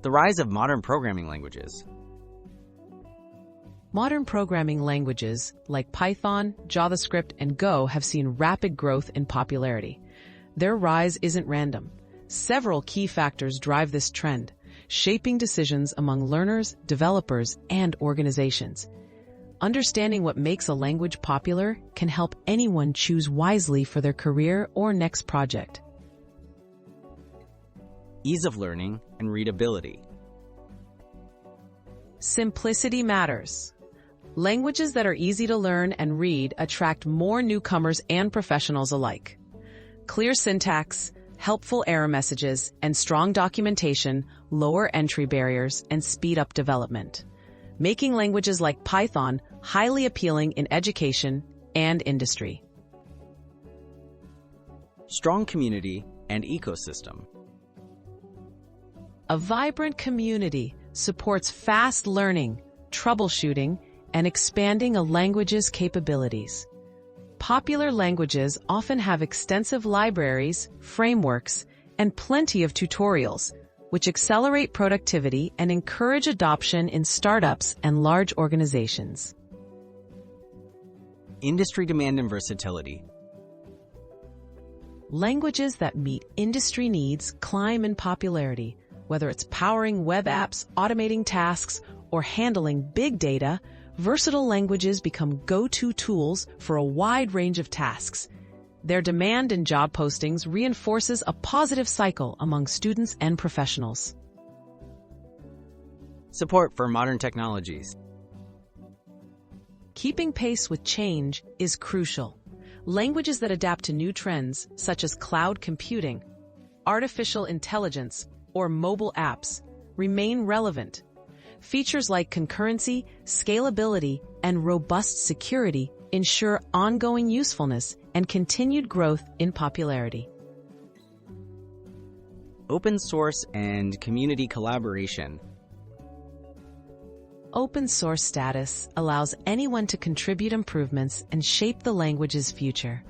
The rise of modern programming languages. Modern programming languages like Python, JavaScript, and Go have seen rapid growth in popularity. Their rise isn't random. Several key factors drive this trend, shaping decisions among learners, developers, and organizations. Understanding what makes a language popular can help anyone choose wisely for their career or next project. Ease of learning and readability. Simplicity matters. Languages that are easy to learn and read attract more newcomers and professionals alike. Clear syntax, helpful error messages, and strong documentation lower entry barriers and speed up development, making languages like Python highly appealing in education and industry. Strong community and ecosystem. A vibrant community supports fast learning, troubleshooting, and expanding a language's capabilities. Popular languages often have extensive libraries, frameworks, and plenty of tutorials, which accelerate productivity and encourage adoption in startups and large organizations. Industry demand and versatility. Languages that meet industry needs climb in popularity, whether it's powering web apps, automating tasks, or handling big data. Versatile languages become go-to tools for a wide range of tasks. Their demand in job postings reinforces a positive cycle among students and professionals. Support for modern technologies. Keeping pace with change is crucial. Languages that adapt to new trends, such as cloud computing, artificial intelligence, or mobile apps, remain relevant. Features like concurrency, scalability, and robust security ensure ongoing usefulness and continued growth in popularity. Open source and community collaboration. Open source status allows anyone to contribute improvements and shape the language's future.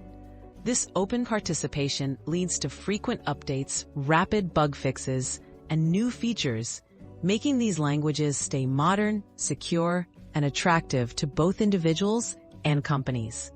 This open participation leads to frequent updates, rapid bug fixes, and new features, making these languages stay modern, secure, and attractive to both individuals and companies.